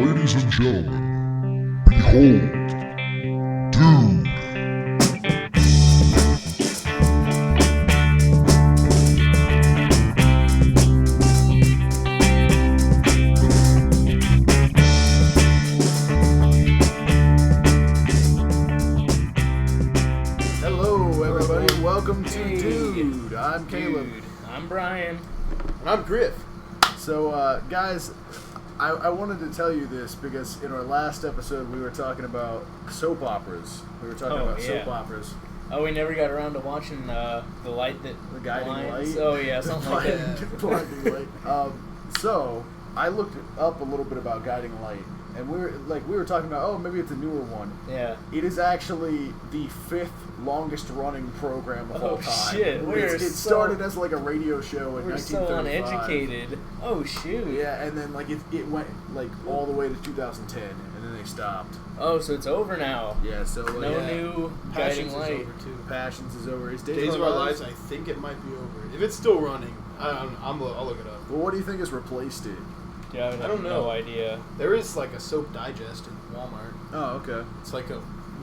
Ladies and gentlemen, behold, Dude. Hello, everybody. Welcome to Dude. I'm Caleb. I'm Brian. And I'm Griff. So, guys, I wanted to tell you this because in our last episode we were talking about soap operas. We were talking about soap operas. Oh, we never got around to watching the light that The guiding blinds. light. Oh yeah, something like that. Blinding light. So I looked up a little bit about Guiding Light, and we were talking about, oh, maybe it's a newer one. Yeah. It is actually the 5th longest running program of all time. Oh shit, It started as like a radio show in we're so 1935. uneducated. Oh shoot. Yeah, and then it went like all the way to 2010, and then they stopped. Oh, so it's over now. Yeah, so No new Passions guiding light. is over too. Passions is over. Is Days of Our Lives, I think it might be over. If it's still running, I'll look it up. Well, what do you think has replaced it? Yeah, I don't know. No idea. There is like a soap digest in Walmart. Oh, okay. It's like a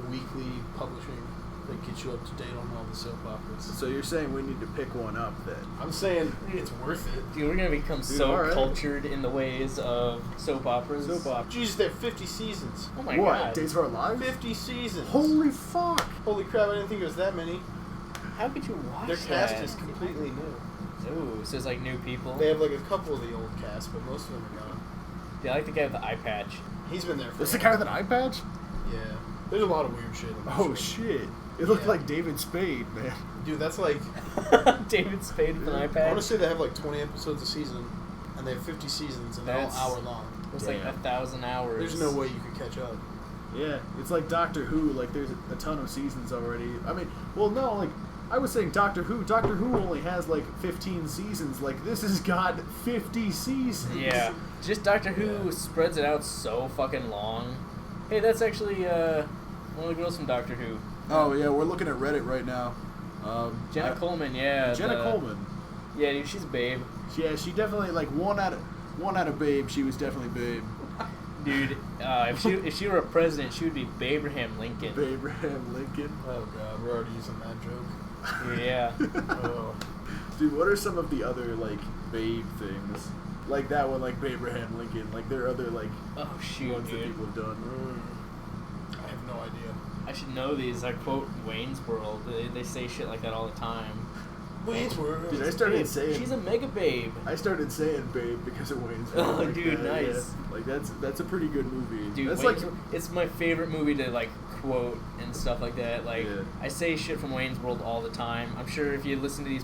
weekly publishing that gets you up to date on all the soap operas. So you're saying we need to pick one up then? I'm saying it's worth it. Dude, we're gonna become so alright. cultured in the ways of soap operas. Soap opera. Jeez, they're 50 seasons. Oh my What? god. Days of Our Lives? 50 seasons. Holy fuck! Holy crap, I didn't think it was that many. How could you watch Their that? cast is completely new. Ooh, so it's like new people. They have like a couple of the old cast, but most of them are gone. They like the guy with the eye patch. He's been there for This the guy with an eye patch? Yeah. There's a lot of weird shit in that Oh show. shit! It looked Yeah. like David Spade, man. Dude, that's like... David Spade with an eye I want patch. to say they have like 20 episodes a season, and they have 50 seasons, and they're That's- all hour long. It's like Damn. 1,000 hours. There's no way you could catch up. Yeah, it's like Doctor Who. Like there's a ton of seasons already. I mean, well, no, like I was saying Doctor Who. Doctor Who only has like 15 seasons. Like this has got 50 seasons. Yeah, just Doctor Who Yeah. spreads it out so fucking long. Hey, that's actually one of the girls from Doctor Who. Oh yeah, we're looking at Reddit right now. Jenna Coleman, yeah. Jenna Coleman. Yeah, dude, she's a babe. Yeah, she definitely like one out of Babe. She was definitely Babe. Dude, if she were a president, she would be Abraham Lincoln. Abraham Lincoln. Oh god, we're already using that joke. Yeah. Oh. Dude, what are some of the other like Babe things? Like that one, like Abraham Lincoln. Like there are other like Oh shoot, ones that dude. people have done. I have no idea. I should know these. I quote Wayne's World. They say shit like that all the time. Wayne's World. Dude, I started Babe, saying she's a mega babe. I started saying Babe because of Wayne's Oh, World. Like dude, that, nice. yeah. Like that's a pretty good movie. Dude, that's Wayne's, like it's my favorite movie to like quote and stuff like that. Like Yeah. I say shit from Wayne's World all the time. I'm sure if you listen to these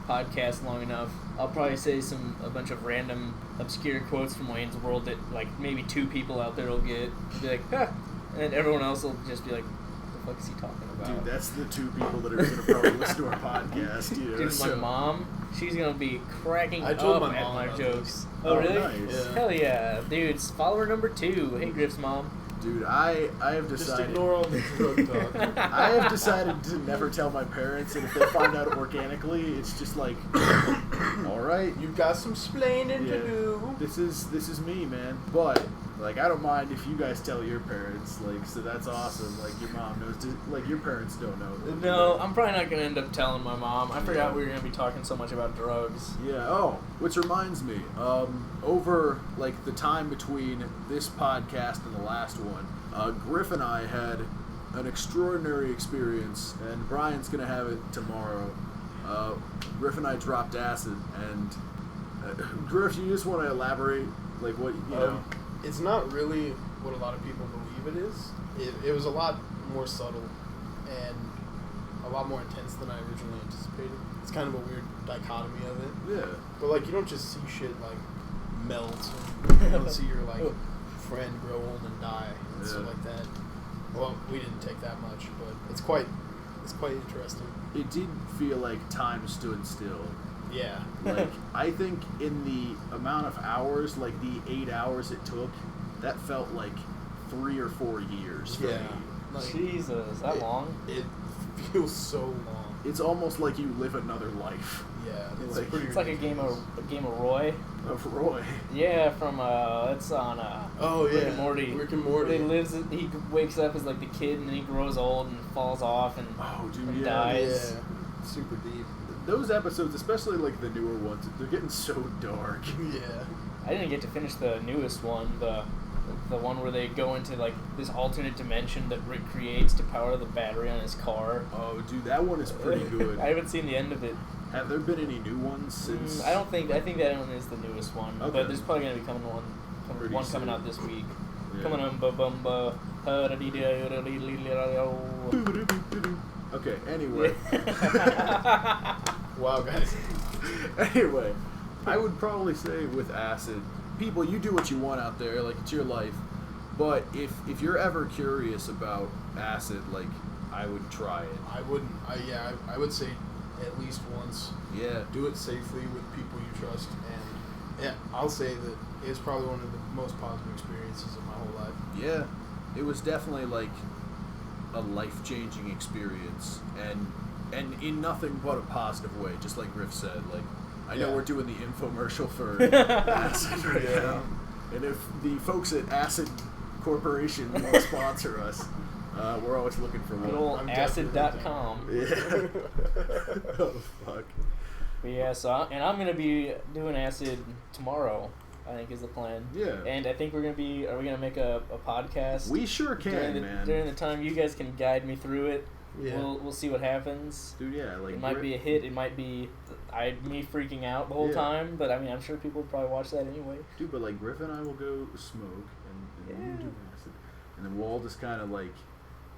podcasts long enough, I'll probably say a bunch of random obscure quotes from Wayne's World that like maybe 2 people out there will get. They'll be like, huh, and then everyone else will just be like, what the fuck is he talking about? dude, that's the 2 people that are gonna probably listen to our podcast. You know, Dude, my so- mom, she's gonna be cracking I told up my at mom my about jokes. this. Oh, really? Nice. Yeah. Hell yeah, dude! It's follower number 2. Hey, Griff's mom. Dude, I have Just decided. ignore all the drug talk. I have decided to never tell my parents, and if they find out organically, it's just like, all right, You've got some splaining yeah, to do. this is me, man. But like, I don't mind if you guys tell your parents, like, so that's awesome. Like, your mom knows, like, your parents don't know. No, I'm probably not gonna end up telling my mom. I forgot we were gonna be talking so much about drugs. Yeah. Oh, which reminds me, over like the time between this podcast and the last one, Griff and I had an extraordinary experience, and Brian's gonna have it tomorrow. Griff and I dropped acid, and Griff, you just want to elaborate, like what you know? It's not really what a lot of people believe it is. It was a lot more subtle and a lot more intense than I originally anticipated. It's kind of a weird dichotomy of it. Yeah. But like you don't just see shit like melt. You don't see your like friend grow old and die and stuff Yeah. like that. Well, we didn't take that much, but it's quite interesting. It did feel like time stood still. Yeah. Like, I think in the amount of hours, like the 8 hours it took, that felt like 3 or 4 years for Yeah. me. Like, Jesus, that long? It feels so long. It's almost like you live another life. Yeah, it's Like- pretty. It's like a ridiculous. game of Roy. Of Roy. Yeah, from it's on Oh yeah, Rick and Morty. Rick and Morty. He wakes up as like the kid, and then he grows old and falls off and, Oh, dude, and yeah. dies. Yeah, super deep. Those episodes, especially like the newer ones, they're getting so dark. Yeah. I didn't get to finish the newest one, the one where they go into like this alternate dimension that Rick creates to power the battery on his car. Oh, dude, that one is pretty good. I haven't seen the end of it. Have there been any new ones since? I don't think. I think that one is the newest one. Okay. But there's probably gonna be Pretty one soon. coming out this week. Yeah. Coming on, Okay, anyway. Wow, guys. Anyway, I would probably say with acid, people, you do what you want out there, like it's your life. But if you're ever curious about acid, like I would try it. I wouldn't. I would say at least once. Yeah. Do it safely with people you trust, and yeah, I'll say that it's probably one of the most positive experiences of my whole life. Yeah. It was definitely like a life-changing experience, and in nothing but a positive way, just like Griff said. Like, I know Yeah. we're doing the infomercial for acid right Yeah. now, and if the folks at Acid Corporation want to sponsor us, we're always looking for Good one. old I'm definitely acid.com. Yeah. Oh fuck. But yeah, I'm gonna be doing acid tomorrow. I think is the plan. Yeah. And I think are we gonna make a podcast? We sure can, man. During the time you guys can guide me through it. Yeah. We'll see what happens. Dude, yeah, like It might be a hit. It might be me freaking out the whole Yeah. time. But I mean, I'm sure people would probably watch that anyway. Dude, but like Griff and I will go smoke and then we'll do acid, and then we'll all just kind of like,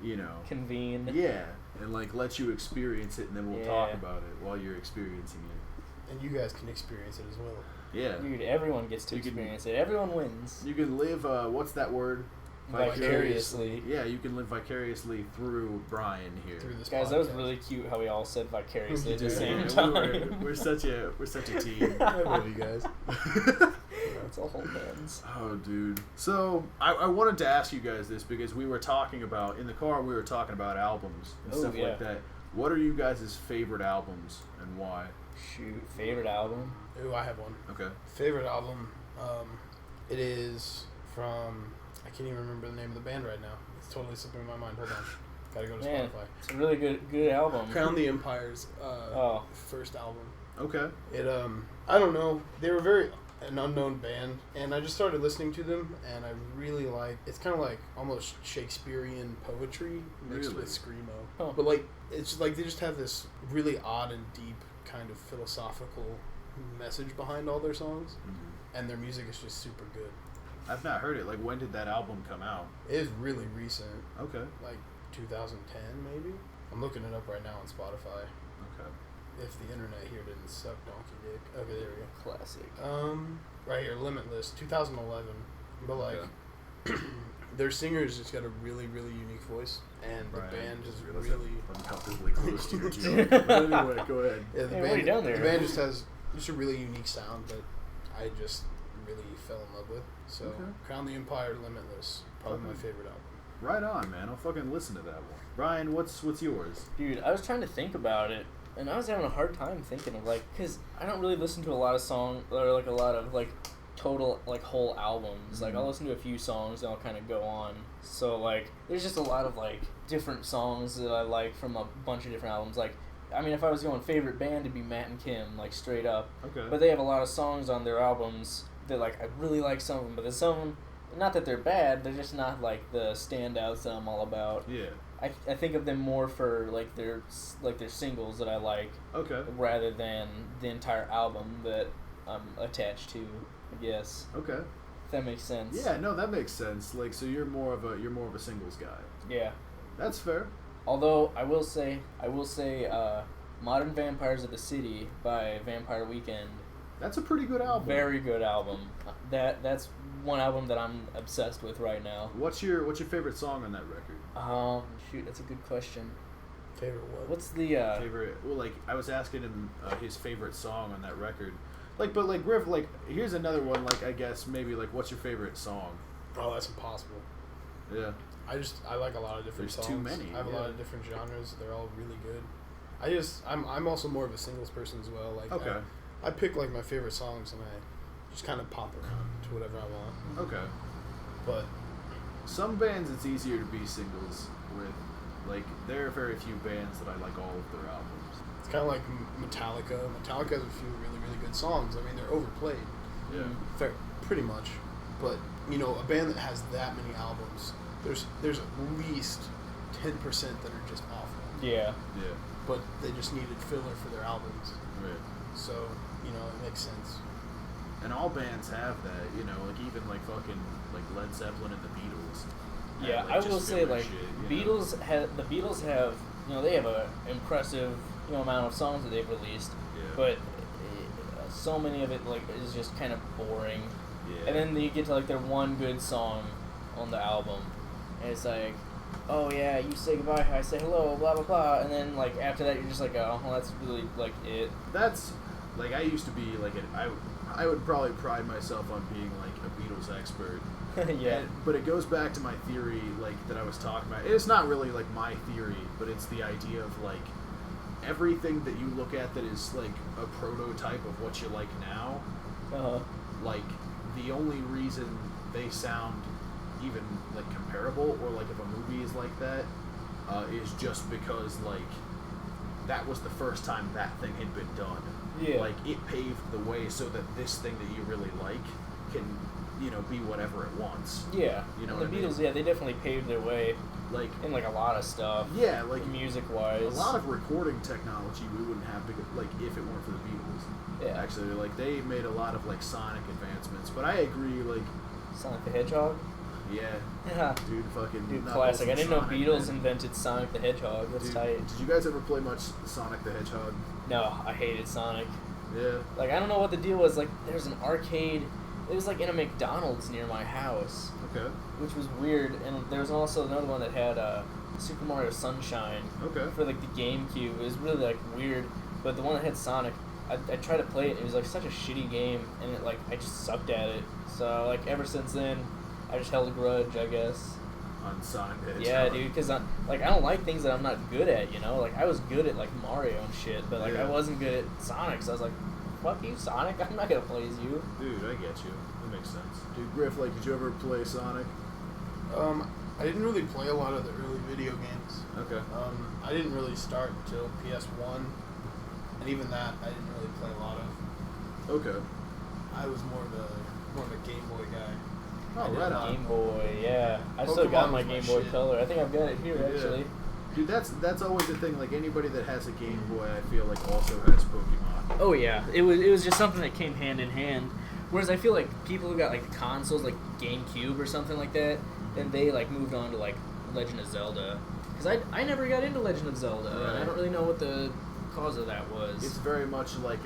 you know, Convene. yeah, and like let you experience it, and then we'll talk Yeah. about it while you're experiencing it. And you guys can experience it as well. Yeah. Dude, everyone gets to You can- experience it. Everyone wins. You can live. What's that word? Vicariously. Yeah, you can live vicariously through Brian here. Through this Guys, that was podcast. really cute how we all said vicariously at the Yeah, same Yeah, time. we're such a team. I love you guys. It's all whole hands. Oh, dude. So I wanted to ask you guys this because we were talking about in the car. We were talking about albums and Oh, stuff yeah. like that. What are you guys' favorite albums and why? Shoot, favorite album? Ooh, I have one. Okay. Favorite album. It is from. I can't even remember the name of the band right now. It's totally slipping my mind. Hold on. Gotta go to Man, Spotify. it's a really good album. Crown the Empire's Oh. first album. Okay. It I don't know. They were an unknown band, and I just started listening to them, and I really like. It's kind of like almost Shakespearean poetry mixed Really? with screamo. Huh. But like it's like they just have this really odd and deep kind of philosophical message behind all their songs, and their music is just super good. I've not heard it. Like, when did that album come out? It is really recent, Okay. like 2010 maybe. I'm looking it up right now on Spotify. Okay. If the internet here didn't suck donkey dick. Okay, there we go. Classic. Right here, Limitless, 2011. But like, their singer's just got a really, really unique voice, and the band just really. uncomfortably close to your joke. But anyway, go ahead. Yeah, the Hey, what band, are you doing there? The band just has just a really unique sound that I just really fell in love with. So, Okay. Crown the Empire, Limitless, probably my Okay. favorite album. Right on, man. I'll fucking listen to that one. Brian, what's yours? Dude, I was trying to think about it, and I was having a hard time thinking of, like, because I don't really listen to a lot of songs, or, like, a lot of, like, total, like, whole albums. Like, I'll listen to a few songs, and I'll kind of go on. So, like, there's just a lot of, like, different songs that I like from a bunch of different albums. Like, I mean, if I was going favorite band, it'd be Matt and Kim, like, straight up. Okay. But they have a lot of songs on their albums that, like, I really like some of them, but there's some of them, not that they're bad, they're just not, like, the standouts that I'm all about. Yeah. I think of them more for like their singles that I like Okay. rather than the entire album that I'm attached to. I guess Okay. if that makes sense. Yeah, no, that makes sense. Like, so you're more of a singles guy. Yeah. That's fair. Although I will say, Modern Vampires of the City by Vampire Weekend. That's a pretty good album. Very good album. That's one album that I'm obsessed with right now. What's your favorite song on that record? Shoot, that's a good question. Favorite what? What's the Favorite? Well, like I was asking him his favorite song on that record. Like, but like Griff, like here's another one. Like I guess maybe like what's your favorite song? Oh, that's impossible. Yeah. I like a lot of different There's songs. too many, I have a yeah. lot of different genres. They're all really good. I'm also more of a singles person as well. Like, Okay. I pick like my favorite songs and I just kind of pop around to whatever I want. Okay. But Some bands it's easier to be singles with. Like, there are very few bands that I like all of their albums. it's kind of like Metallica. Metallica has a few really, really good songs. I mean, they're overplayed. Yeah. Fair, pretty much. But, you know, a band that has that many albums, there's at least 10% that are just awful. Yeah. Yeah. But they just needed filler for their albums. Right. So, you know, it makes sense. And all bands have that, you know, like even like fucking like Led Zeppelin and the Beatles. Yeah, have, like, I just will say filler like shit, you know? the Beatles have, you know, they have a impressive, you know, amount of songs that they've released, Yeah. but so many of it like is just kind of boring. Yeah. And then you get to like their one good song on the album, and it's like, oh yeah, you say goodbye, I say hello, blah blah blah, and then like after that you're just like, oh, well, that's really like it. That's like I used to be like I would probably pride myself on being like a Beatles expert. Yeah. But it goes back to my theory like that I was talking about. It's not really like my theory, but it's the idea of like everything that you look at that is like a prototype of what you like now. Uh-huh. Like the only reason they sound even like comparable or like if a movie is like that is just because like that was the first time that thing had been done. Yeah. Like it paved the way so that this thing that you really like can, you know, be whatever it wants. Yeah. You know And the what I mean? Beatles, yeah, they definitely paved their way Like in like a lot of stuff. yeah, like music wise. a lot of recording technology we wouldn't have because, like if it weren't for the Beatles. Yeah. Actually, like they made a lot of like sonic advancements, but I agree like Sonic the Hedgehog. yeah, Yeah. dude, fucking Dude, Knuckles classic. I and didn't know Sonic, Beatles man. invented Sonic the Hedgehog. That's Dude, tight. did you guys ever play much Sonic the Hedgehog? No, I hated Sonic. Yeah. Like, I don't know what the deal was. Like, there's an arcade. It was like in a McDonald's near my house, Okay. which was weird. And there was also another one that had Super Mario Sunshine Okay. for like the GameCube. It was really like weird. But the one that had Sonic, I tried to play it. It was like such a shitty game, and it like I just sucked at it. So like ever since then, I just held a grudge, I guess. On Sonic the Hedgehog. Yeah, dude, because I don't like things that I'm not good at, you know? Like, I was good at, like, Mario and shit, but, like, Yeah. I wasn't good at Sonic, so I was like, fuck you, Sonic, I'm not gonna play as you. Dude, I get you. That makes sense. Dude, Griff, like, did you ever play Sonic? I didn't really play a lot of the early video games. Okay. I didn't really start until PS1, and even that I didn't really play a lot of. Okay. I was more of a Game Boy guy. Oh, I did right not- on. Game Boy, yeah. I still got Pokemon my was my Game Boy shit. Color. I think I've got it here, Yeah. actually. Dude, that's always the thing. Like, anybody that has a Game Boy, I feel like, also has Pokemon. Oh, yeah. It was just something that came hand in hand. Whereas I feel like people who got, like, the consoles, like GameCube or something like that, then they, like, moved on to, like, Legend of Zelda. Because I never got into Legend of Zelda, and I Right. don't really know what the cause of that was. It's very much like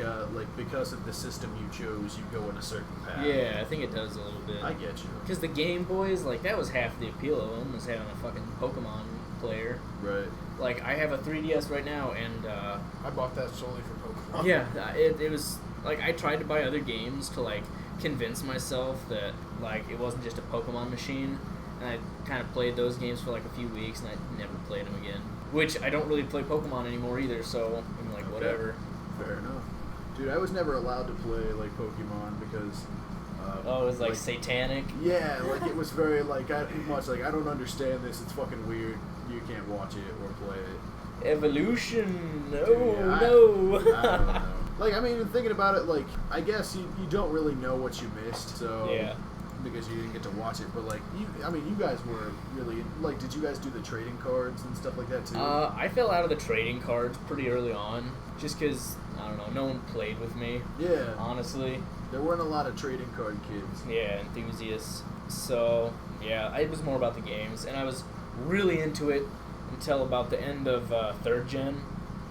because of the system you chose, you go in a certain path. Yeah, I think it does a little bit. I get you. Because the Game Boys, like, that was half the appeal of them, was having a fucking Pokemon player. Right. Like, I have a 3DS right now, and, I bought that solely for Pokemon. yeah, it was, like, I tried to buy other games to, like, convince myself that, like, it wasn't just a Pokemon machine, and I kind of played those games for, like, a few weeks, and I never played them again. Which, I don't really play Pokemon anymore either, so, I'm like, Okay. whatever. Fair enough. Dude, I was never allowed to play, like, Pokemon because... Oh, it was, like, satanic? Yeah, like, it was very, like, I don't understand this, it's fucking weird, you can't watch it or play it. Evolution! No, Dude, no! I don't know. Like, I mean, thinking about it, like, I guess you don't really know what you missed, so... Yeah. Because you didn't get to watch it, but, like, you guys were really... Like, did you guys do the trading cards and stuff like that, too? I fell out of the trading cards pretty early on, just because, I don't know, no one played with me, Yeah. honestly. There weren't a lot of trading card kids. Yeah, enthusiasts. So, yeah, it was more about the games, and I was really into it until about the end of 3rd gen.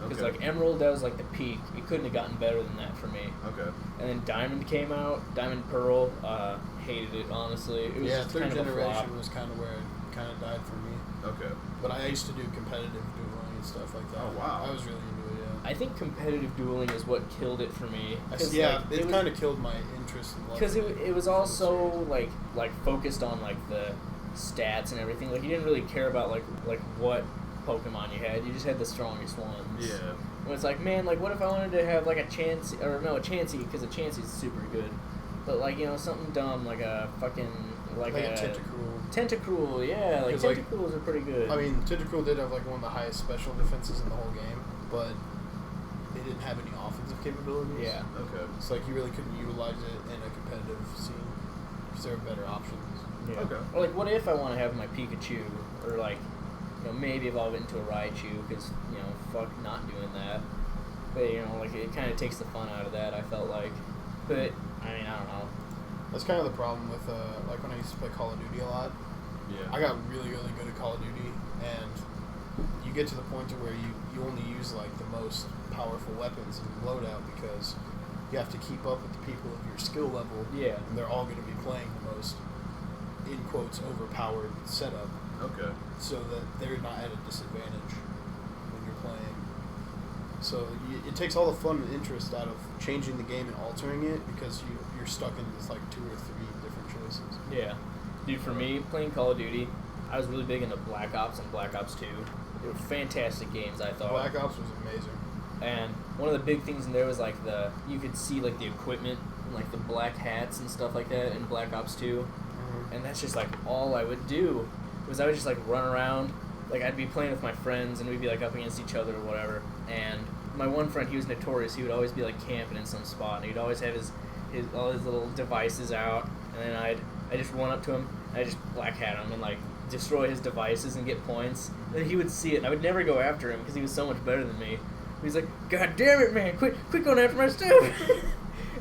Because, Okay. like, Emerald, that was, like, the peak. It couldn't have gotten better than that for me. Okay. And then Diamond came out, Diamond Pearl, hated it, honestly. It was Yeah, just third kind of a flop. generation was kind of where it kind of died for me. Okay. But I used to do competitive dueling and stuff like that. Oh, wow. I was really into it, yeah. I think competitive dueling is what killed it for me. 'Cause, Yeah, like, it was- kind of killed my interest in life. Because it was also like focused on like the stats and everything. Like you didn't really care about like what Pokemon you had. You just had the strongest ones. Yeah. When it's like, man, like, what if I wanted to have, like, a Chansey, or no, a Chansey, because a Chansey's super good. But, like, you know, something dumb, like a fucking, like a Tentacruel. Tentacruel, yeah, like, Tentacruels are pretty good. I mean, Tentacruel did have, like, one of the highest special defenses in the whole game, but they didn't have any offensive capabilities. Yeah. Okay. So, like, you really couldn't utilize it in a competitive scene, because there were better options. Yeah. Okay. Or, like, what if I want to have my Pikachu, or, like, you know, maybe evolve it into a Raichu, because, you know, fuck not doing that. But, you know, like, it kind of takes the fun out of that, I felt like. But, I mean, I don't know. That's kind of the problem with, like, when I used to play Call of Duty a lot. Yeah. I got really, really good at Call of Duty, and you get to the point to where you only use, like, the most powerful weapons in the loadout because you have to keep up with the people of your skill level. Yeah. And they're all going to be playing the most, in quotes, overpowered setup. Okay. So that they're not at a disadvantage when you're playing. So it takes all the fun and interest out of changing the game and altering it because you're stuck in this like 2 or 3 different choices. Yeah. Dude, for me, playing Call of Duty, I was really big into Black Ops and Black Ops 2. They were fantastic games, I thought. Black Ops was amazing. And one of the big things in there was like you could see like the equipment and like the black hats and stuff like that in Black Ops 2. Mm-hmm. And that's just like all I would do was I would just like run around. Like I'd be playing with my friends and we'd be like up against each other or whatever. And my one friend, he was notorious. He would always be like camping in some spot and he'd always have all his little devices out. And then I'd just run up to him and I'd just black hat him and like destroy his devices and get points. And then he would see it and I would never go after him because he was so much better than me. He's like, God damn it, man, quit going after my stuff.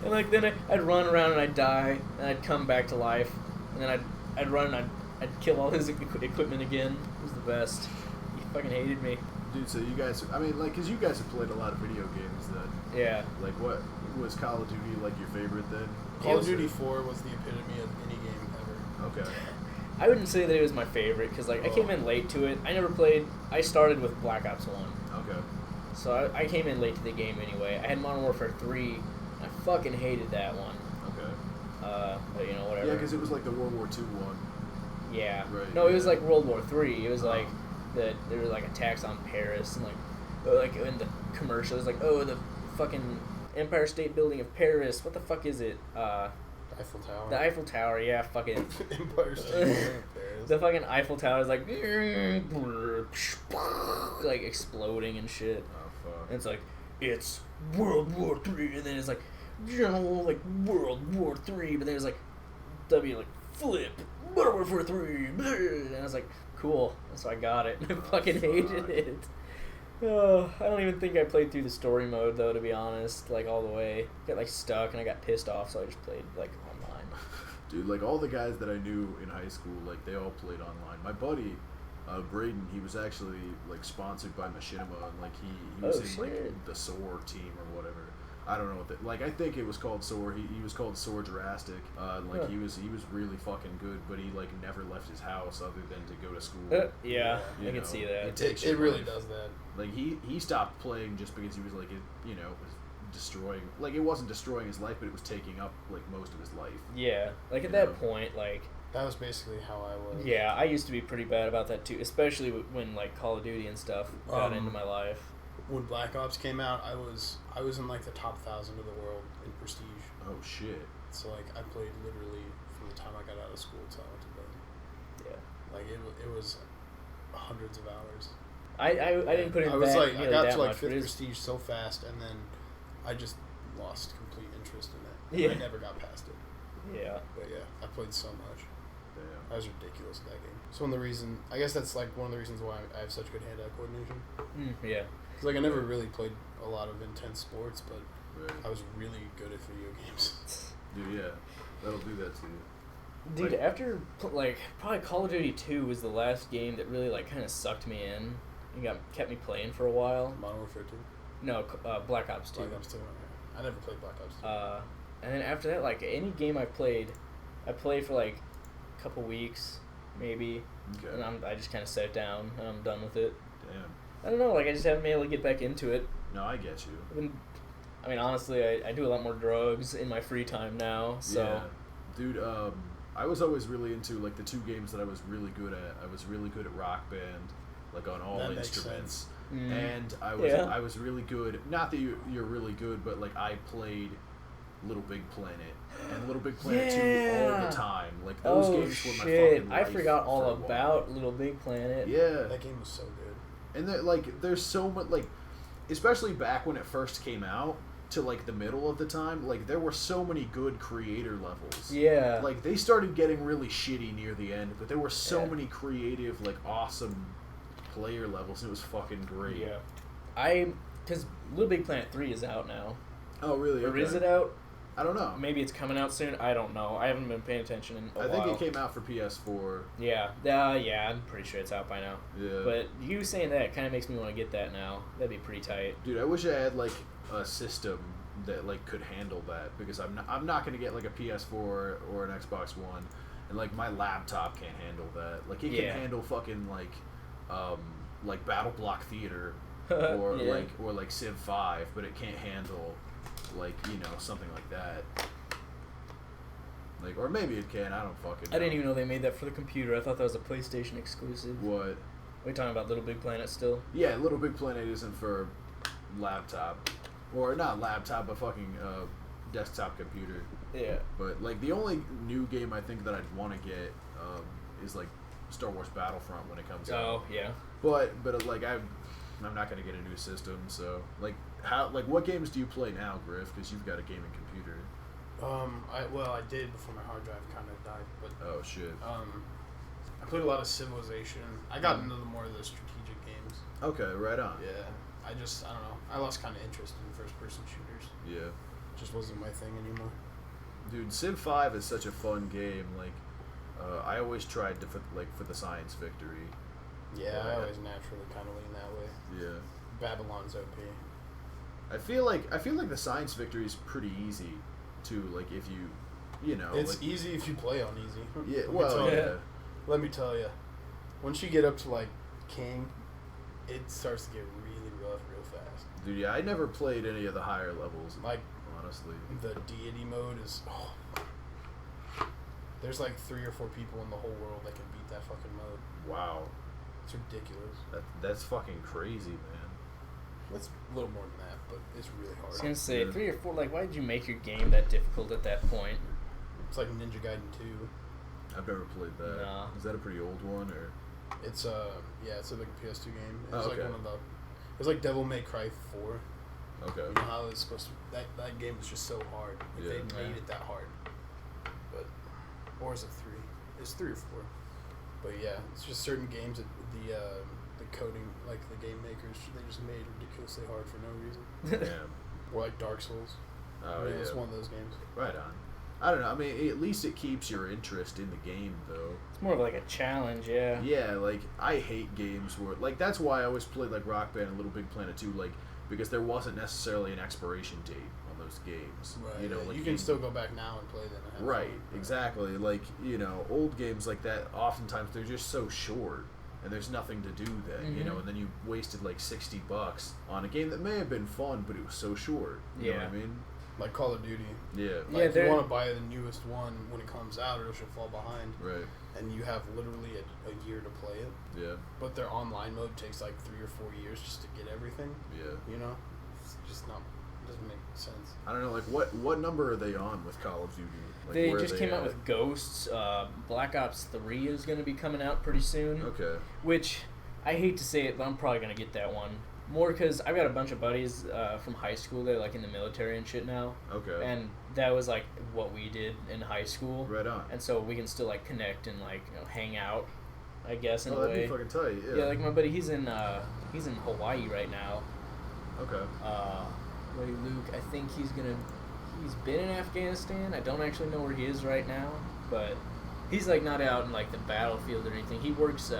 And like then I'd run around and I'd die and I'd come back to life. And then I'd run and I'd kill all his equipment again. It was the best. He fucking hated me. Dude, so you guys, I mean, like, because you guys have played a lot of video games then. Yeah. Like, what was Call of Duty, like, your favorite then? Call of Duty 4 was the epitome of any game ever. Okay. I wouldn't say that it was my favorite because like I came in late to it. I started with Black Ops 1. Okay. So I came in late to the game anyway. I had Modern Warfare 3. And I fucking hated that one. Okay. But you know, whatever. Yeah, because it was like the World War II one. Yeah. Right, No, it was yeah. like World War 3. It was like there were like attacks on Paris and like in the commercial, it was like, oh, the fucking Empire State Building of Paris. What the fuck is it? Eiffel Tower. The Eiffel Tower. Yeah, fucking. Empire State Building of Paris. The fucking Eiffel Tower is like like exploding and shit. Oh, fuck. And it's like, it's World War III, and then it's like, General, like, World War III, but then it's like, like, flip, World War III, and I was like, cool, so I got it. I fucking hated it. Oh, I don't even think I played through the story mode, though, to be honest, like, all the way. Got, like, stuck, and I got pissed off, so I just played, like, online. Dude, like, all the guys that I knew in high school, like, they all played online. My buddy, Braden, he was actually, like, sponsored by Machinima, and, like, he was in, like, the SOAR team or whatever. I don't know what like, I think it was called SOAR. He was called SOAR Drastic. Like, he was really fucking good, but he, like, never left his house other than to go to school. Yeah, You I can know, see that. It really does that. Like, he stopped playing just because he was, like, you know, was destroying, like, it wasn't destroying his life, but it was taking up, like, most of his life. Yeah, like, at that point, like... That was basically how I was. Yeah, I used to be pretty bad about that, too, especially when, like, Call of Duty and stuff got into my life. When Black Ops came out, I was in, like, the top 1,000 of the world in prestige. Oh, shit. So, like, I played literally from the time I got out of school till I went to bed. Yeah. Like, it was hundreds of hours. I didn't put in I was that, like, I got that to, like, much, 5th prestige so fast, and then I just lost complete interest in it. Yeah. I never got past it. Yeah. But, yeah, I played so much. Damn. That was ridiculous at that game. So, I guess that's, like, one of the reasons why I have such good hand-eye coordination. Yeah. Because, like, I never really played a lot of intense sports, but Right. I was really good at video games. Dude, yeah. That'll do that to you. Dude, Like- after, like, probably Call of Duty 2 was the last game that really, like, kind of sucked me in and kept me playing for a while. Modern Warfare 2? No, Black Ops 2. Black Ops 2. Okay. I never played Black Ops 2. And then after that, like, any game I played for, like, a couple weeks, maybe, Okay. and I just kind of set it down, and I'm done with it. Damn. I don't know, like, I just haven't been able to get back into it. No, I get you. I mean, honestly, I do a lot more drugs in my free time now, so... Yeah. Dude, I was always really into, like, the two games that I was really good at. I was really good at Rock Band, like, on all That makes instruments. sense. and I was really good. Not that you're really good, but like I played Little Big Planet and Little Big Planet 2 all the time. Like those games were my fucking life. I forgot all for a about while. Little Big Planet. Yeah, That game was so good. and there's so much like, especially back when it first came out to like the middle of the time, like there were so many good creator levels. Yeah. Like they started getting really shitty near the end, but there were so many creative, like awesome player levels. And it was fucking great. Yeah. Because Little Big Planet 3 is out now. Oh really? Or is it out? I don't know. Maybe it's coming out soon. I don't know. I haven't been paying attention in a while. I think it came out for PS4. Yeah. Yeah, I'm pretty sure it's out by now. Yeah. But you saying that kind of makes me want to get that now. That'd be pretty tight. Dude, I wish I had like a system that like could handle that, because I'm not gonna get like a PS4 or an Xbox One, and like my laptop can't handle that. Like it can handle fucking like Battle Block Theater or like Civ 5, but it can't handle like, you know, something like that. Like, or maybe it can. I don't fucking know. I didn't even know they made that for the computer. I thought that was a PlayStation exclusive. What? Are we talking about Little Big Planet still? Yeah, Little Big Planet isn't for laptop, or not laptop, but fucking desktop computer. Yeah. But like the only new game I think that I'd want to get is like Star Wars Battlefront when it comes out. Oh yeah. But like I'm not gonna get a new system, so like what games do you play now, Griff? Because you've got a gaming computer. I did before my hard drive kind of died, but Oh shit. I played a lot of Civilization. I got into more of the strategic games. Okay, right on. Yeah, I don't know. I lost kind of interest in first-person shooters. Yeah. Just wasn't my thing anymore. Dude, Civ 5 is such a fun game. Like, I always tried to for the science victory. Yeah, I always naturally kind of lean that way. Yeah. Babylon's OP. I feel like the science victory is pretty easy too. Like if you know, It's like, easy if you play on easy. Yeah. Well, yeah. Let me tell you, once you get up to like King, it starts to get really rough real fast. Dude, yeah, I never played any of the higher levels. Like, honestly, the deity mode is. There's like 3 or 4 people in the whole world that can beat that fucking mode. Wow. It's ridiculous. That's fucking crazy, man. It's a little more than that, but it's really hard. I was gonna say 3 or 4. Like, why did you make your game that difficult at that point? It's like Ninja Gaiden 2. I've never played that. Nah. Is that a pretty old one or? It's it's a like PS2 game. It's Oh, like okay. one of the. It's like Devil May Cry 4. Okay. You know how it's supposed to. That game was just so hard. Like, Yeah. They made it that hard. But, or is it 3? It's 3 or 4. But yeah, it's just certain games that the coding, like the game makers, they just made ridiculously hard for no reason. Damn. Or like Dark Souls. Oh yeah. It's one of those games. Right on. I don't know. I mean, at least it keeps your interest in the game, though. It's more of like a challenge, yeah. Yeah, like I hate games where like that's why I always played like Rock Band and Little Big Planet 2, like because there wasn't necessarily an expiration date on those games. Right. You know, yeah, like you can still go back now and play them. And have Right, fun. exactly. Like, you know, old games like that, oftentimes they're just so short, and there's nothing to do then, you know, and then you wasted like $60 on a game that may have been fun, but it was so short. You know what I mean? Like Call of Duty. Yeah. Yeah, Like, you want to buy the newest one when it comes out, or else you'll fall behind. Right. And you have literally a year to play it. Yeah. But their online mode takes like 3 or 4 years just to get everything. Yeah. You know, it's just not. It doesn't make sense. I don't know, like what number are they on with Call of Duty? Like, They where are just came out at? with Ghosts. Black Ops 3 is going to be coming out pretty soon. Okay. Which, I hate to say it, but I'm probably going to get that one. More because I've got a bunch of buddies from high school. They're like in the military and shit now. Okay. And that was like what we did in high school. Right on. And so we can still like connect and like, you know, hang out, I guess, in a that'd way. be fucking tight, yeah. Yeah, like my buddy, he's in Hawaii right now. Okay. Buddy Luke, I think he's been in Afghanistan. I don't actually know where he is right now, but he's like not out in like the battlefield or anything. He works,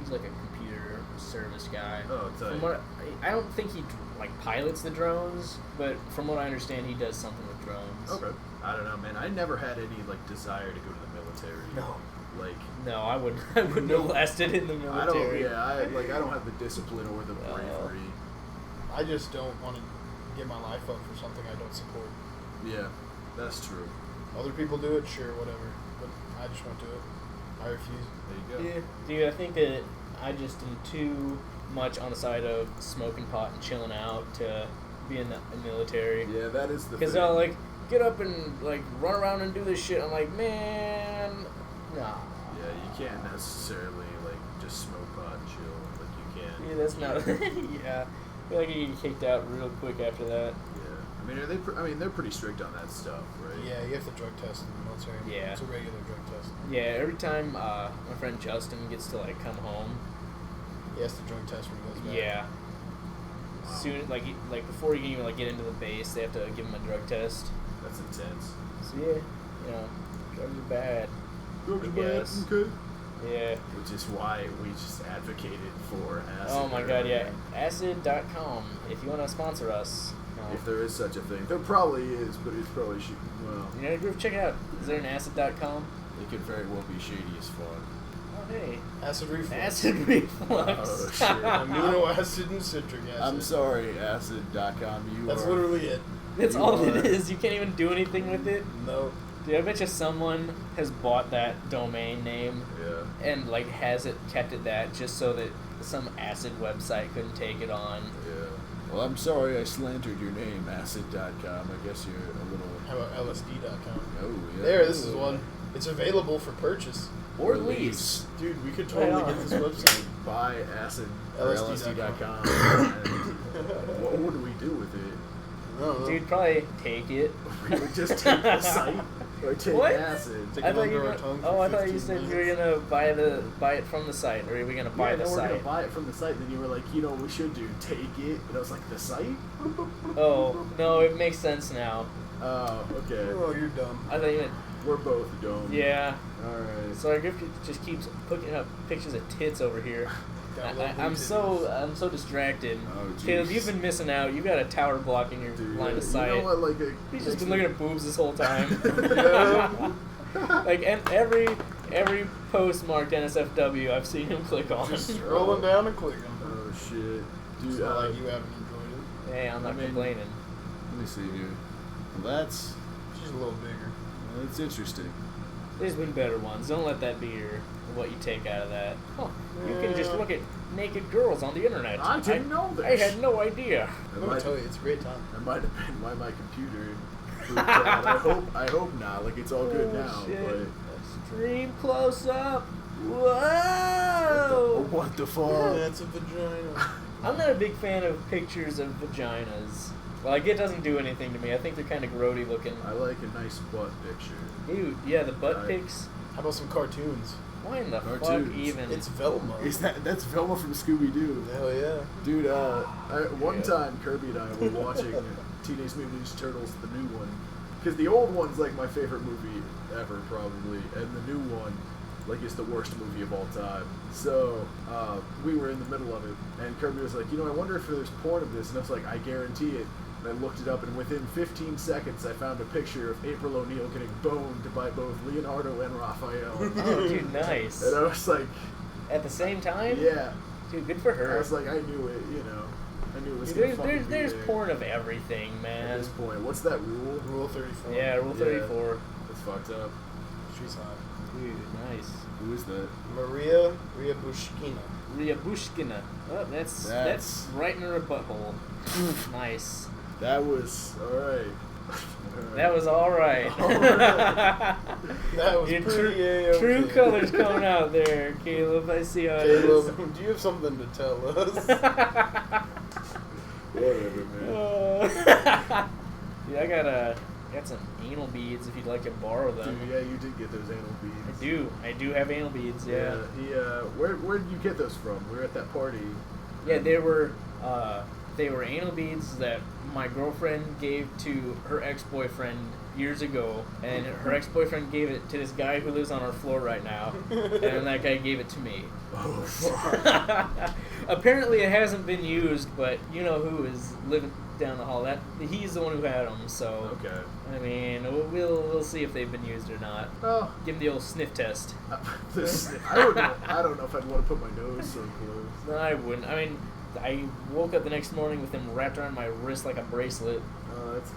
he's like a computer service guy. Oh, tight. From what I don't think he like pilots the drones, but from what I understand, he does something with drones. Okay. I don't know, man. I never had any like desire to go to the military. No. Like No, I wouldn't have lasted in the military. I don't have the discipline or the bravery. I just don't want to get my life up for something I don't support. Yeah, that's true. Other people do it, sure, whatever. But I just won't do it. I refuse. There you go. Yeah, dude, I think that I just am too much on the side of smoking pot and chilling out to be in the military. Yeah, that is the Because thing. they'll, like, get up and, like, run around and do this shit. I'm like, man, nah. Yeah, you can't necessarily, like, just smoke pot and chill like you can. Yeah, that's not... yeah. I feel like you get kicked out real quick after that. Yeah. I mean, they're pretty strict on that stuff, right? Yeah, you have to drug test in the military. Yeah. It's a regular drug test. Yeah, every time my friend Justin gets to, like, come home, He has to drug test when he goes back. yeah. Wow. Soon, like before you can even, like, get into the base, they have to give him a drug test. That's intense. So, yeah, you know, drugs are bad. Drugs I are bad, guess. okay. Yeah. Which is why we just advocated for acid. Oh my god, yeah. Acid.com, if you want to sponsor us. No. If there is such a thing. There probably is, but it's probably well, You know, Groove, check it out. Is there an acid.com? it could very well be shady as fuck. Oh, hey. Acid reflux. Acid reflux. Oh, shit. Amino acid and citric acid. I'm sorry, acid.com. That's are, literally it. That's You all are- it is. You can't even do anything with it. No. Dude, I bet you someone has bought that domain name Yeah. and, like, kept it that just so that some acid website couldn't take it on. Yeah. Well, I'm sorry I slandered your name, acid.com. I guess you're a little... How about LSD.com? Oh, yeah. There, this is one. It's available for purchase. Or lease. Dude, we could totally Right on. get this website. Buy acid or LSD.com. LSD.com. and what would we do with it? I don't know. Dude, probably take it. We would just take the site or take What? acid. Take I it thought under you our were, tongue for oh, I thought you 15 said you were minutes. gonna buy it from the site, or are we gonna buy Yeah, the no, we're gonna site? buy it from the site. Then you were like, you know, what we should do take it. And I was like, the site? Oh no, it makes sense now. Oh, okay. Oh, you're dumb. I thought you meant We're both dumb. yeah. All right. So our gift just keeps putting up pictures of tits over here. Gotta love I'm them so distracted. Oh, Caleb, jeez. you've been missing out. You got a tower blocking your Dude, line of you sight. know what? Like, He's just been looking at boobs this whole time. Yeah. Like, and every post marked NSFW, I've seen him click on. Just scrolling down and clicking. Oh shit, It's dude. not like you haven't enjoyed it. Hey, I'm not I mean- complaining. Let me see here. Well, that's She's a little bigger. interesting. There's been better ones. Don't let that be what you take out of that. You can just look at naked girls on the internet. I didn't know I this. had no idea. I'm gonna tell you, it's a great time. That might have been why my computer freaked out. I hope not. Like it's all good now. Shit. But Stream close up. Whoa! what the fuck? That's a vagina. I'm not a big fan of pictures of vaginas. Like, it doesn't do anything to me. I think they're kind of grody looking. I like a nice butt picture. Dude, yeah, the butt Right. pics. How about some cartoons? Why in the fuck Cartoons. even? It's Velma. That's Velma from Scooby Doo. Hell yeah. Dude, one Yeah. time Kirby and I were watching Teenage Mutant Ninja Turtles, the new one, because the old one's like my favorite movie ever, probably, and the new one, like, is the worst movie of all time. So we were in the middle of it, and Kirby was like, you know, I wonder if there's porn of this, and I was like, I guarantee it. And I looked it up, and within 15 seconds, I found a picture of April O'Neil getting boned by both Leonardo and Raphael. Oh, dude, nice. And I was like, At the same time? yeah. Dude, good for I her. was like, I knew it, you know. I knew it was Dude, gonna fucking be there's there. porn of everything, At man. this point. What's that rule? Rule 34. Yeah, Rule Yeah. 34. That's fucked up. She's hot. Dude, nice. Who is that? Maria Bushkina. Ryabushkina. Oh, that's right in her butthole. Nice. That was alright. That was alright. That was Your pretty A-okay. true colors coming out there, Caleb. I see how it is. Caleb, do you have something to tell us? Whatever, man. Dude, I got some anal beads if you'd like to borrow them. Dude, yeah, you did get those anal beads. I do have anal beads, yeah. He, where did you get those from? We were at that party. Yeah, they were anal beads that my girlfriend gave to her ex-boyfriend years ago, and her ex-boyfriend gave it to this guy who lives on our floor right now, and then that guy gave it to me. Oh, fuck. Apparently it hasn't been used, but you know who is living down the hall. He's the one who had them, so Okay. I mean, we'll see if they've been used or not. Oh. Give him the old sniff test. I don't know if I'd want to put my nose so close. No, I wouldn't. I mean, I woke up the next morning with them wrapped around my wrist like a bracelet Oh, that's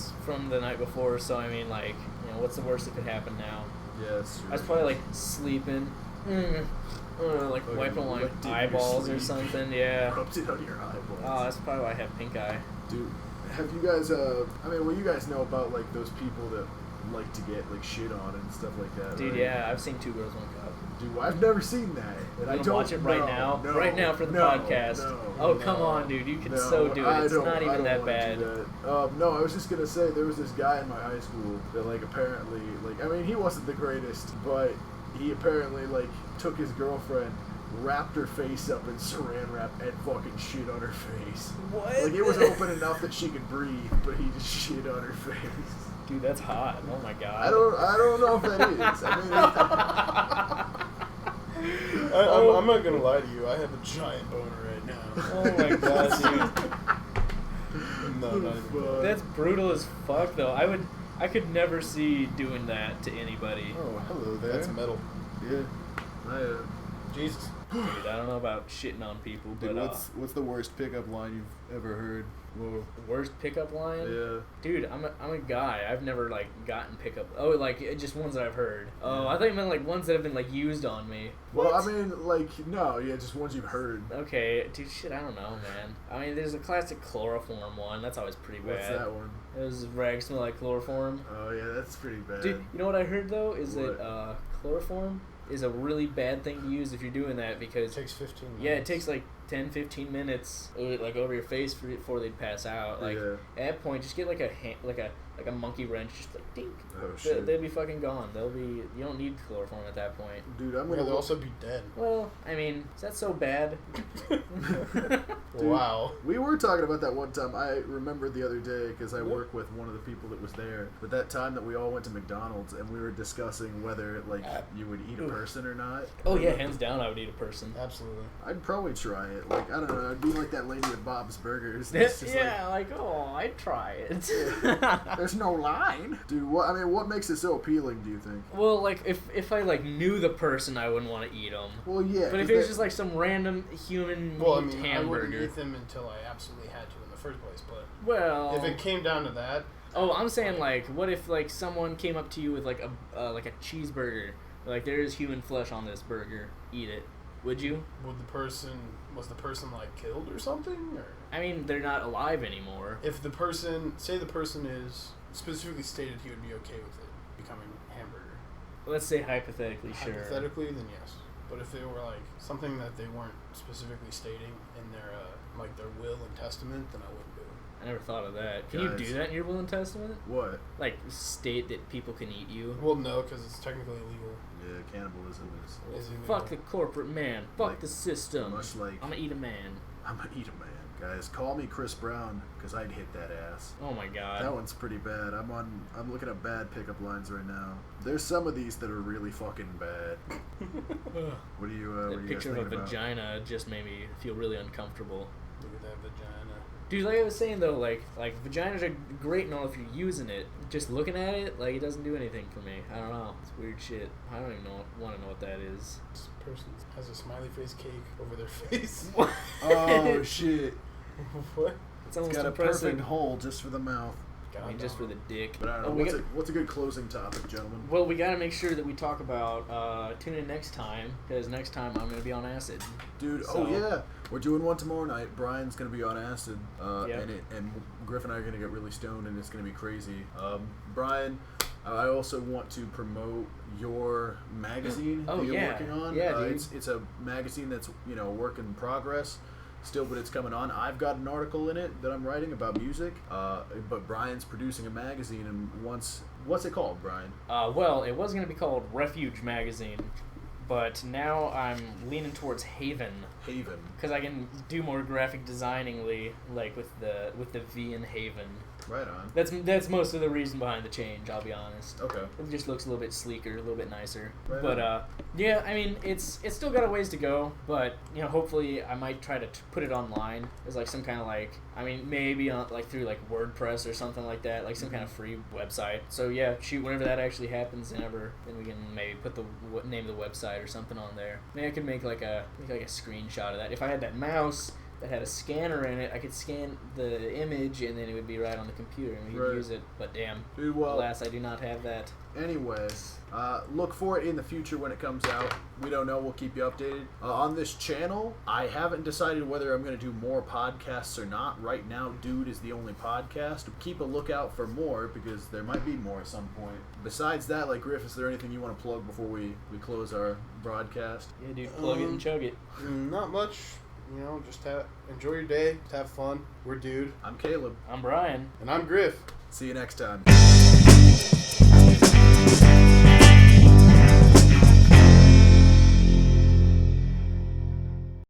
gotta. from the night before. So I mean, like, you know, what's the worst that could happen now? Yeah, that's true. I was probably like sleeping, Like Okay, wiping on like, my eyeballs or sleep. something. Yeah. Rubs it on your eyeballs. Oh, that's probably why I have pink eye. Dude, have you guys, you guys know about, like, those people that like to get, like, shit on and stuff like that, Dude, right? yeah, I've seen Two Girls, One Cup. Dude, I've never seen that. And I You don't wanna watch it right no, now? No, Right now for the no, podcast. No, Oh, no, come on, dude. You can no, so do it. It's not I even don't that wanna bad. do that. No, I was just going to say, there was this guy in my high school that, like, apparently, like, I mean, he wasn't the greatest, but he apparently, like, took his girlfriend, wrapped her face up in saran wrap, and fucking shit on her face. What? Like, it was open enough that she could breathe, but he just shit on her face. Dude, that's hot. Oh my god. I don't know if that is. I mean, I'm not gonna lie to you. I have a giant boner right now. Oh my god, dude. No, not even. Fuck. That's brutal as fuck, though. I could never see doing that to anybody. Oh, hello there. That's metal. Yeah. Jesus. Dude, I don't know about shitting on people, Dude, but what's the worst pickup line you've ever heard? Whoa. worst pickup line? Yeah. Dude, I'm a guy. I've never like gotten pickup. Oh, like just ones that I've heard. Oh, I thought you meant like ones that have been like used on me. Well, I mean, like, no, yeah, just ones you've heard. Okay, dude, shit, I don't know, man. I mean, there's a classic chloroform one. That's always pretty bad. What's that one? It was rags smell like chloroform. Oh, yeah, that's pretty bad. Dude, you know what I heard though is What? that chloroform is a really bad thing to use if you're doing that It because takes 15 minutes. yeah, it takes like 10-15 minutes like over your face before they'd pass out. Like Yeah. at that point, just get like a monkey wrench, just like dink. Oh, shit. They'll be fucking gone. You don't need chloroform at that point. Dude, I'm Yeah, gonna they'll also be dead. Well, I mean, is that so bad? Dude, Wow. We were talking about that one time. I remember the other day because I work with one of the people that was there. But that time that we all went to McDonald's and we were discussing whether like you would eat a person or not. Oh yeah, hands down, I would eat a person. Absolutely. I'd probably try it. Like, I don't know. I'd be like that lady at Bob's Burgers. It's just oh, I'd try it. there's no line. Dude, what makes it so appealing, do you think? Well, like if I like knew the person, I wouldn't want to eat them. Well, yeah. But if it was just like some random human meat Well, I mean, I hamburger, wouldn't eat them until I absolutely had to in the first place. But well, if it came down to that, oh, I'm saying like, what if like someone came up to you with like a cheeseburger, like there's human flesh on this burger, eat it. Would you? was the person like killed or something? Or I mean, they're not alive anymore. if the person is specifically stated he would be okay with it becoming hamburger. Let's say hypothetically, sure. Hypothetically, then yes. But if they were like something that they weren't specifically stating in their like their will and testament, then I wouldn't do it. I never thought of that. Can you Guys. do that in your will and testament? What? Like state that people can eat you? Well, no, because it's technically illegal. Yeah, cannibalism is. Is illegal. Fuck the corporate man. Fuck Like, the system. much like- I'm gonna eat a man. I'm gonna eat a man. Guys, call me Chris Brown, because I'd hit that ass. Oh my god. That one's pretty bad. I'm looking at bad pickup lines right now. There's some of these that are really fucking bad. What do you what That do you guys picture of think a about? vagina just made me feel really uncomfortable. Look at that vagina. Dude, like I was saying though, like vaginas are great and all if you're using it. Just looking at it, like it doesn't do anything for me. I don't know. It's weird shit. I don't even want to know what that is. This person has a smiley face cake over their face. What? Oh shit! What? It's It's almost got a impressive. perfect hole just for the mouth. I mean, just for the dick. But I don't Oh, know. we What's a good closing topic, gentlemen? Well, we got to make sure that we talk about tune in next time because next time I'm gonna be on acid. Dude, So- oh yeah, we're doing one tomorrow night. Brian's gonna be on acid, Yep. and Griff and I are gonna get really stoned, and it's gonna be crazy. Brian, I also want to promote your magazine Oh, that you're yeah. working on. Yeah, dude. It's a magazine that's a work in progress. Still, but it's coming on. I've got an article in it that I'm writing about music, but Brian's producing a magazine, and what's it called, Brian? Well, it was gonna be called Refuge Magazine, but now I'm leaning towards Haven Haven. because I can do more graphic designingly, like with the V in Haven. Right on. That's most of the reason behind the change. I'll be honest. Okay. It just looks a little bit sleeker, a little bit nicer. Right But on. yeah, I mean, it's still got a ways to go. But hopefully, I might try to put it online as like some kind of maybe on like through like WordPress or something like that, like some kind of free website. So yeah, shoot, whenever that actually happens, then we can maybe put the name of the website or something on there. Maybe I could make like a screenshot of that. If I had that mouse that had a scanner in it, I could scan the image and then it would be right on the computer and we could use it. But damn, Dude, well, alas, I do not have that. Anyways, look for it in the future when it comes out. We don't know. We'll keep you updated. On this channel, I haven't decided whether I'm going to do more podcasts or not. Right now, Dude is the only podcast. Keep a lookout for more because there might be more at some point. Besides that, like, Griff, is there anything you want to plug before we close our broadcast? Yeah, dude, plug it and chug it. Not much. You know, just enjoy your day. Have fun. We're Dude. I'm Caleb. I'm Brian. And I'm Griff. See you next time.